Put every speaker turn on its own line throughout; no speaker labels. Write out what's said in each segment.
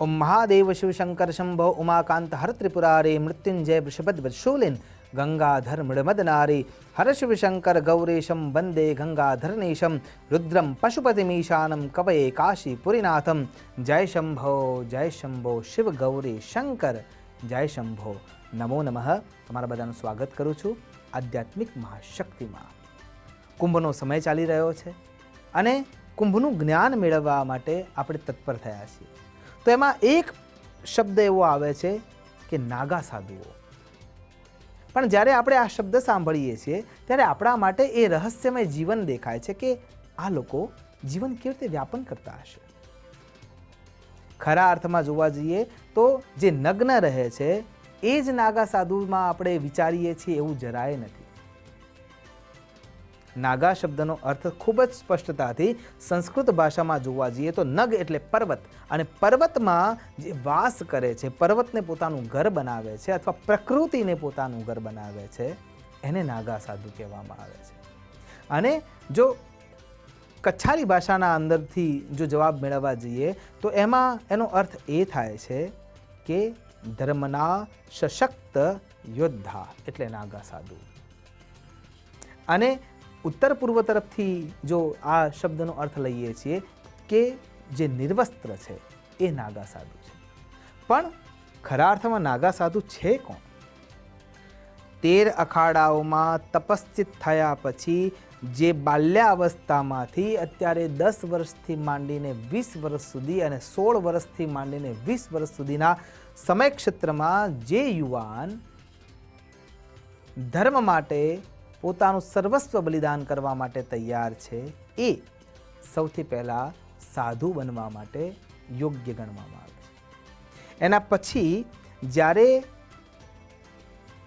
ओम महादेव शिव शंकर शंभो उमाकांत हर त्रिपुरारे मृत्युंजय वृषभध्वज शूलिन गंगाधर मृडमदनारे हर शिव शंकर गौरेशम वंदे गंगाधरनेशम रुद्रम पशुपतिमीशानम कवये काशीपुरीनाथम। जय शंभो शिव गौरी शंकर जय शंभो। नमो नमः। तमारा बधाનું સ્વાગત કરું છું આધ્યાત્મિક મહાશક્તિમાં। કુંભનો સમય ચાલી રહ્યો છે અને કુંભનું જ્ઞાન મેળવવા માટે આપણે તત્પર થયા છીએ। તો એમાં એક શબ્દ એવો આવે છે કે નાગા સાધુઓ। પણ જ્યારે આપણે આ શબ્દ સાંભળીએ છીએ ત્યારે આપણા માટે એ રહસ્યમય જીવન દેખાય છે કે આ લોકો જીવન કેવી રીતે વ્યાપન કરતા હશે। ખરા અર્થમાં જોવા જઈએ તો જે નગ્ન રહે છે એ જ નાગા સાધુમાં આપણે વિચારીએ છીએ એવું જરાય નથી। નાગા શબ્દનો અર્થ ખૂબ જ સ્પષ્ટતાથી સંસ્કૃત ભાષામાં જોવા જઈએ તો નગ એટલે પર્વત, અને પર્વતમાં જે વાસ કરે છે, પર્વતને પોતાનું ઘર બનાવે છે અથવા પ્રકૃતિને પોતાનું ઘર બનાવે છે, એને નાગા સાધુ કહેવામાં આવે છે। અને જો કચ્છારી ભાષાના અંદરથી જો જવાબ મેળવવા જઈએ તો એમાં એનો અર્થ એ થાય છે કે ધર્મના સશક્ત યોદ્ધા એટલે નાગા સાધુ। અને ઉત્તર પૂર્વ તરફથી જો આ શબ્દનો અર્થ લઈએ છીએ કે જે નિર્વસ્ત્ર છે એ નાગા સાધુ છે। પણ ખરા અર્થમાં નાગા સાધુ છે કોણ? 13 અખાડાઓમાં તપસ્ચિત થયા પછી જે બાલ્યાવસ્થામાંથી અત્યારે 10 વર્ષથી માંડીને 20 વર્ષ સુધી અને 16 વર્ષથી માંડીને 20 વર્ષ સુધીના સમય ક્ષેત્રમાં જે યુવાન ધર્મ માટે પોતાનું સર્વસ્વ બલિદાન કરવા માટે તૈયાર છે એ સૌથી પહેલાં સાધુ બનવા માટે યોગ્ય ગણવામાં આવે છે। એના પછી જ્યારે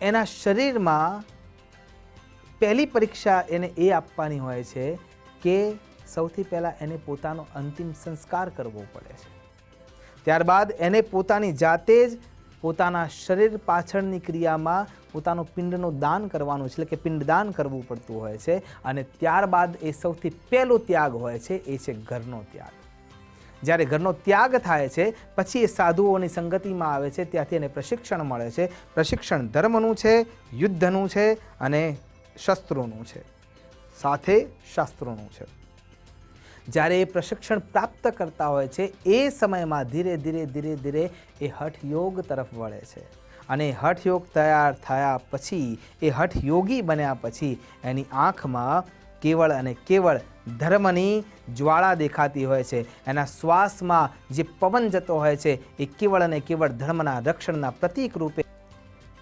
એના શરીરમાં પહેલી પરીક્ષા એને એ આપવાની હોય છે કે સૌથી પહેલાં એને પોતાનો અંતિમ સંસ્કાર કરવો પડે છે। ત્યારબાદ એને પોતાની જાતે જ પોતાના શરીર પાછળની ક્રિયામાં પોતાનું પિંડનું દાન કરવાનું છે, એટલે કે પિંડદાન કરવું પડતું હોય છે। અને ત્યારબાદ એ સૌથી પહેલો ત્યાગ હોય છે એ છે ઘરનો ત્યાગ। જ્યારે ઘરનો ત્યાગ થાય છે પછી એ સાધુઓની સંગતિમાં આવે છે, ત્યાંથી એને પ્રશિક્ષણ મળે છે। પ્રશિક્ષણ ધર્મનું છે, યુદ્ધનું છે અને શસ્ત્રોનું છે, સાથે શાસ્ત્રોનું છે। જ્યારે એ પ્રશિક્ષણ પ્રાપ્ત કરતા હોય છે એ સમયમાં ધીરે ધીરે એ હઠયોગ તરફ વળે છે। અને હઠયોગ તૈયાર થયા પછી એ હઠયોગી બન્યા પછી એની આંખમાં કેવળ અને કેવળ ધર્મની જ્વાળા દેખાતી હોય છે। એના શ્વાસમાં જે પવન જતો હોય છે એ કેવળ અને કેવળ ધર્મના રક્ષણના પ્રતીક રૂપે।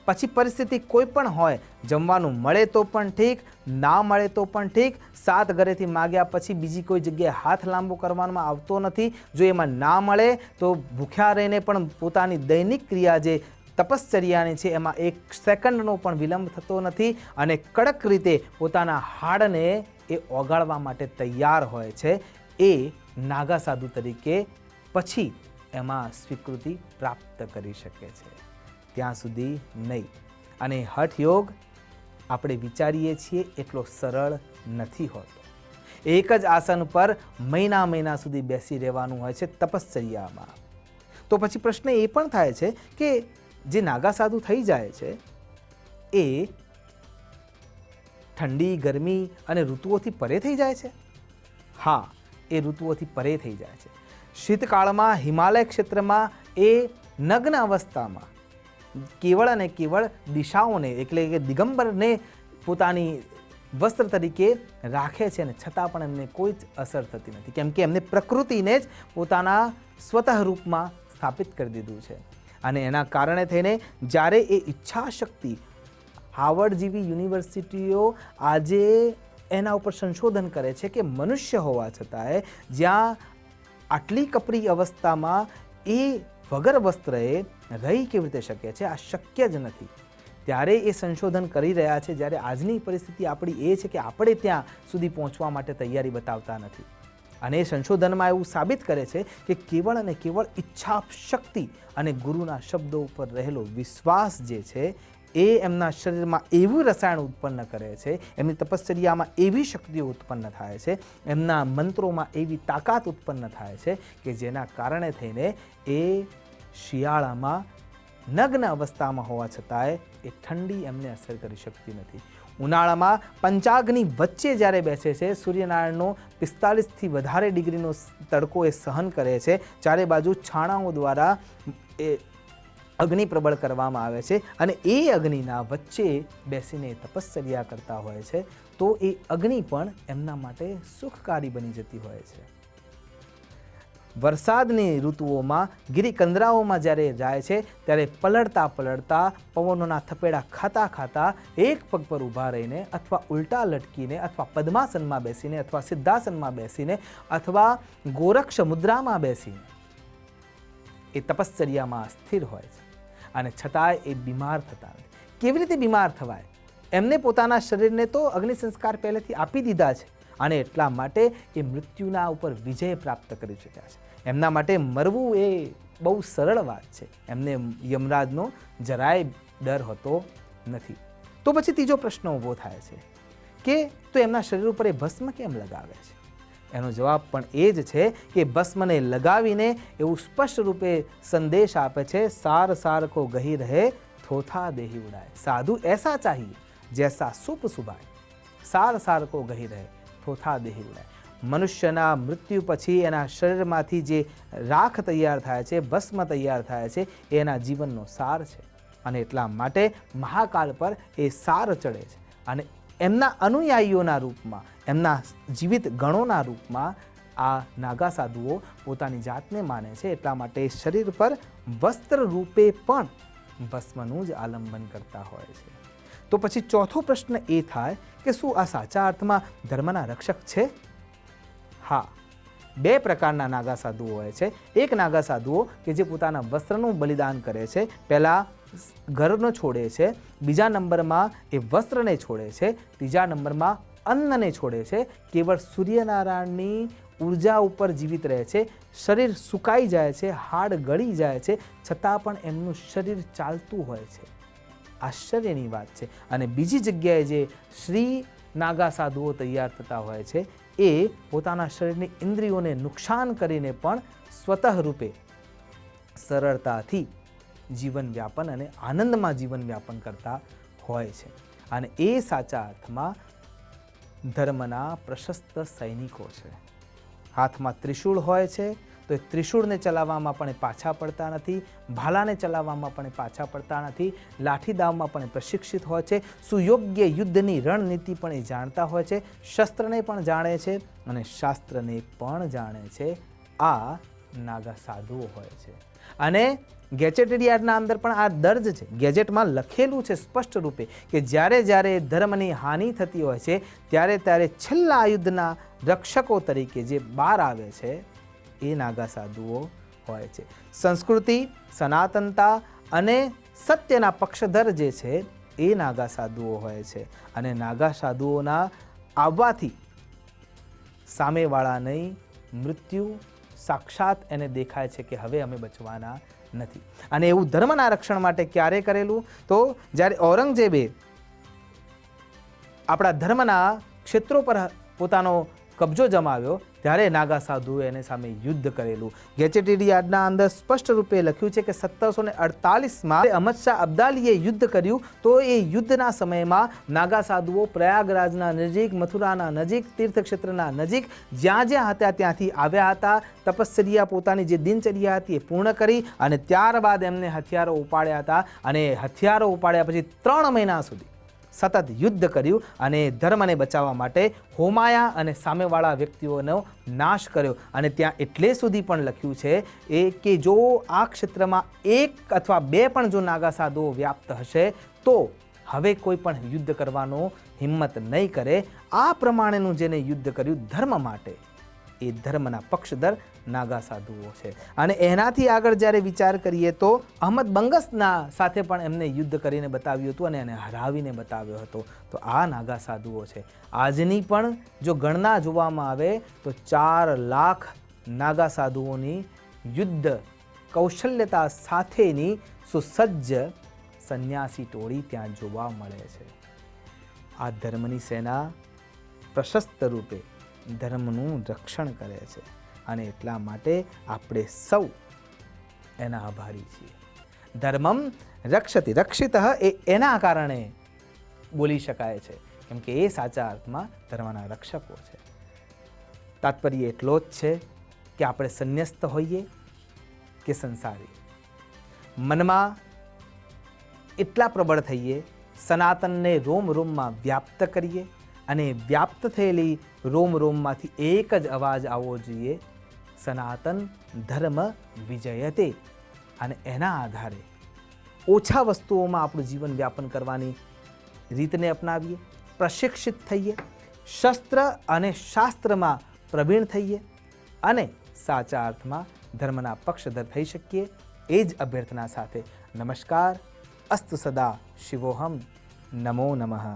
પછી પરિસ્થિતિ કોઈ પણ હોય, જમવાનું મળે તો પણ ઠીક, ના મળે તો પણ ઠીક, 7 ઘરેથી માગ્યા પછી બીજી કોઈ જગ્યાએ હાથ લાંબો કરવામાં આવતો નથી। જો એમાં ના મળે તો ભૂખ્યા રહીને પણ પોતાની દૈનિક ક્રિયા જે તપશ્ચર્યાની છે એમાં 1 સેકન્ડનો પણ વિલંબ થતો નથી અને કડક રીતે પોતાના હાડને એ ઓગાળવા માટે તૈયાર હોય છે। એ નાગા સાધુ તરીકે પછી એમાં સ્વીકૃતિ પ્રાપ્ત કરી શકે છે, ત્યાં સુધી નહીં। અને હઠયોગ આપણે વિચારીએ છીએ એટલો સરળ નથી હોતો। એક જ આસન પર મહિના સુધી બેસી રહેવાનું હોય છે તપશ્ચર્યામાં। તો પછી પ્રશ્ન એ પણ થાય છે કે જે નાગા સાધુ થઈ જાય છે એ ઠંડી, ગરમી અને ઋતુઓથી પરે થઈ જાય છે? હા, એ ઋતુઓથી પરે થઈ જાય છે। શીતકાળમાં હિમાલય ક્ષેત્રમાં એ નગ્ન અવસ્થામાં કેવળ અને કેવળ દિશાઓને એટલે કે દિગંબરને પોતાની વસ્ત્ર તરીકે રાખે છે અને છતાં પણ એમને કોઈ જ અસર થતી નથી, કેમ કે એમને પ્રકૃતિને જ પોતાના સ્વતઃ રૂપમાં સ્થાપિત કરી દીધું છે। અને એના કારણે થઈને જ્યારે એ ઈચ્છાશક્તિ હાવર્ડ જેવી યુનિવર્સિટીઓ આજે એના ઉપર સંશોધન કરે છે કે મનુષ્ય હોવા છતાંય જ્યાં આટલી કપરી અવસ્થામાં એ વગર વસ્ત્રએ રહી કેવી રીતે શકે છે, આ શક્ય જ નથી। ત્યારે એ સંશોધન કરી રહ્યા છે, જ્યારે આજની પરિસ્થિતિ આપણી એ છે કે આપણે ત્યાં સુધી પહોંચવા માટે તૈયારી બતાવતા નથી। અને એ સંશોધનમાં એવું સાબિત કરે છે કે કેવળ અને કેવળ ઈચ્છા શક્તિ અને ગુરુના શબ્દો ઉપર રહેલો વિશ્વાસ જે છે એ એમના શરીરમાં એવું રસાયણ ઉત્પન્ન કરે છે, એમની તપશ્ચર્યામાં એવી શક્તિઓ ઉત્પન્ન થાય છે, એમના મંત્રોમાં એવી તાકાત ઉત્પન્ન થાય છે કે જેના કારણે થઈને એ શિયાળામાં નગ્ન અવસ્થામાં હોવા છતાંય એ ઠંડી એમને અસર કરી શકતી નથી. ઉનાળામાં પંચાગ્નિ વચ્ચે જ્યારે બેસે છે, સૂર્યનારાયણનો 45થી વધારે ડિગ્રીનો તડકો એ સહન કરે છે, ચારે બાજુ છાણાઓ દ્વારા એ અગ્નિ પ્રબળ કરવામાં આવે છે અને એ અગ્નિના વચ્ચે બેસીને તપશ્ચર્યા કરતા હોય છે, તો એ અગ્નિ પણ એમના માટે સુખકારી બની જતી હોય છે. વરસાદની ઋતુઓમાં ગિરિકંદરાઓમાં જ્યારે જાય છે ત્યારે પલળતા પલળતા પવનોના થપેડા ખાતા ખાતા એક પગ પર ઊભા રહીને અથવા ઉલટા લટકીને અથવા પદ્માસનમાં બેસીને અથવા સિદ્ધાસનમાં બેસીને અથવા ગોરક્ષ મુદ્રામાં બેસીને એ તપશ્ચર્યામાં સ્થિર હોય છે અને છતાંય એ બીમાર થતા નથી. કેવી રીતે બીમાર થવાય? એમને પોતાના શરીરને તો અગ્નિ સંસ્કાર પહેલેથી આપી દીધા છે અને એટલા માટે એ મૃત્યુના ઉપર વિજય પ્રાપ્ત કરી ચૂક્યા છે. એમના માટે મરવું એ બહુ સરળ વાત છે. એમને યમરાજનો જરાય ડર હોતો નથી. તો પછી ત્રીજો પ્રશ્ન ઊભો થાય છે કે તો એમના શરીર ઉપર એ ભસ્મ કેમ લગાવે છે? એનો જવાબ પણ એ જ છે કે ભસ્મને લગાવીને એવું સ્પષ્ટ રૂપે સંદેશ આપે છે, સાર સાર કો ગહી રહે થોથા દેહી ઉડાય, સાધુ એસા ચાહીએ જૈસા સુપ સુભાય, સાર સાર કો ગહી રહે થોથા દેહી ઉડાય. મનુષ્યના મૃત્યુ પછી એના શરીરમાંથી જે રાખ તૈયાર થાય છે, ભસ્મ તૈયાર થાય છે, એ એના જીવનનો સાર છે અને એટલા માટે મહાકાલ પર એ સાર ચડે છે અને એમના અનુયાયીઓના રૂપમાં, એમના જીવિત ગણોના રૂપમાં આ નાગા સાધુઓ પોતાની જાતને માને છે. એટલા માટે શરીર પર વસ્ત્ર રૂપે પણ ભસ્મનું જ આલંબન કરતા હોય છે. તો પછી ચોથો પ્રશ્ન એ થાય કે શું આ સાચા અર્થમાં ધર્મના રક્ષક છે? હા, બે પ્રકારના નાગા સાધુઓ હોય છે. એક નાગા સાધુઓ કે જે પોતાના વસ્ત્રનું બલિદાન કરે છે, પહેલાં ઘરનો છોડે છે, બીજા નંબરમાં એ વસ્ત્રને છોડે છે, ત્રીજા નંબરમાં અન્નને છોડે છે. કેવળ સૂર્યનારાયણની ઉર્જા ઉપર જીવિત રહે છે. શરીર સુકાઈ જાય છે, હાડ ગળી જાય છે, છતાં પણ એમનું શરીર ચાલતું હોય છે. આશ્ચર્યની વાત છે. અને બીજી જગ્યાએ જે શ્રી નાગા સાધુઓ તૈયાર થતા હોય છે, એ પોતાના શરીરની ઇન્દ્રિયોને નુકસાન કરીને પણ સ્વતઃ રૂપે સરળતાથી જીવન વ્યાપન અને આનંદમાં જીવન વ્યાપન કરતા હોય છે. અને એ સાચા અર્થમાં ધર્મના પ્રશસ્ત સૈનિકો છે. હાથમાં ત્રિશૂળ હોય છે તો એ ત્રિશૂળને ચલાવવામાં પણ પાછા પડતા નથી, ભાલાને ચલાવવામાં પણ પાછા પડતા નથી, લાઠી દાવમાં પણ પ્રશિક્ષિત હોય છે, સુયોગ્ય યુદ્ધની રણનીતિ પણ એ જાણતા હોય છે, શસ્ત્રને પણ જાણે છે અને શાસ્ત્રને પણ જાણે છે. આ નાગા સાધુઓ હોય છે. અને ગેજેટેરિયાના અંદર પણ આ દર્જ છે, ગેજેટમાં લખેલું છે સ્પષ્ટ રૂપે કે જ્યારે જ્યારે ધર્મની હાનિ થતી હોય છે ત્યારે ત્યારે છેલ્લા યુદ્ધના રક્ષકો તરીકે જે બહાર આવે છે એ નાગા સાધુઓ હોય છે. સંસ્કૃતિ, સનાતનતા અને સત્યના પક્ષધર જે છે એ નાગા સાધુઓ હોય છે. અને નાગા સાધુઓના આવવાથી સામેવાળાની મૃત્યુ સાક્ષાત એને દેખાય છે કે હવે અમે બચવાના નથી. અને એવું ધર્મના રક્ષણ માટે ક્યારે કરેલું? તો જ્યારે ઔરંગઝેબે આપણા ધર્મના ક્ષેત્રો પર પોતાનો કબજો જમાવ્યો ત્યારે નાગા સાધુએ એને સામે યુદ્ધ કરેલું. ગેજેટેરિયાના અંદર સ્પષ્ટ રૂપે લખ્યું છે કે 1748માં અહમદ શાહ અબ્દાલીએ યુદ્ધ કર્યું. તો એ યુદ્ધના સમયમાં નાગા સાધુઓ પ્રયાગરાજના નજીક, મથુરાના નજીક, તીર્થક્ષેત્રના નજીક જ્યાં જ્યાં હતા ત્યાંથી આવ્યા હતા. તપશ્ચર્યા પોતાની જે દિનચર્યા હતી એ પૂર્ણ કરી અને ત્યારબાદ એમને હથિયારો ઉપાડ્યા હતા. અને હથિયારો ઉપાડ્યા પછી 3 મહિના સુધી સતત યુદ્ધ કર્યું અને ધર્મને બચાવવા માટે હોમાયા અને સામેવાળા વ્યક્તિઓનો નાશ કર્યો. અને ત્યાં એટલે સુધી પણ લખ્યું છે કે જો આ ક્ષેત્રમાં 1 અથવા 2 પણ જો નાગા સાધુઓ વ્યાપ્ત હશે તો હવે કોઈ પણ યુદ્ધ કરવાનો હિંમત નહીં કરે. આ પ્રમાણેનું જેને યુદ્ધ કર્યું ધર્મ માટે, એ ધર્મના પક્ષધર નાગા સાધુઓ છે. અને એનાથી આગળ જ્યારે વિચાર કરીએ તો અહમદ બંગસના સાથે પણ એમને યુદ્ધ કરીને બતાવ્યું હતું અને એને હરાવીને બતાવ્યો હતો. તો આ નાગા સાધુઓ છે. આજની પણ જો ગણના જોવામાં આવે તો 4 લાખ નાગા સાધુઓની યુદ્ધ કૌશલ્યતા સાથેની સુસજ્જ સંન્યાસી ટોળી ત્યાં જોવા મળે છે. આ ધર્મની સેના પ્રશસ્ત રૂપે ધર્મનું રક્ષણ કરે છે. અને એટલા માટે આપણે સૌ એના આભારી છીએ. ધર્મમ રક્ષતિ રક્ષિત એ એના કારણે બોલી શકાય છે, કેમ કે એ સાચા અર્થમાં ધર્મના રક્ષકો છે. તાત્પર્ય એટલો જ છે કે આપણે સંન્યસ્ત હોઈએ કે સંસારી, મનમાં એટલા પ્રબળ થઈએ, સનાતનને રોમ રોમમાં વ્યાપ્ત કરીએ અને વ્યાપ્ત થયેલી રોમ રોમમાંથી એક જ અવાજ આવવો જોઈએ, સનાતન ધર્મ વિજયતે. અને એના આધારે ઓછા વસ્તુઓમાં આપણું જીવન વ્યાપન કરવાની રીતને અપનાવીએ, પ્રશિક્ષિત થઈએ, શસ્ત્ર અને શાસ્ત્રમાં પ્રવીણ થઈએ અને સાચા અર્થમાં ધર્મના પક્ષધર થઈ શકીએ. એ જ અભ્યર્થના સાથે નમસ્કાર. અસ્તુ સદા શિવોહમ. નમો નમઃ.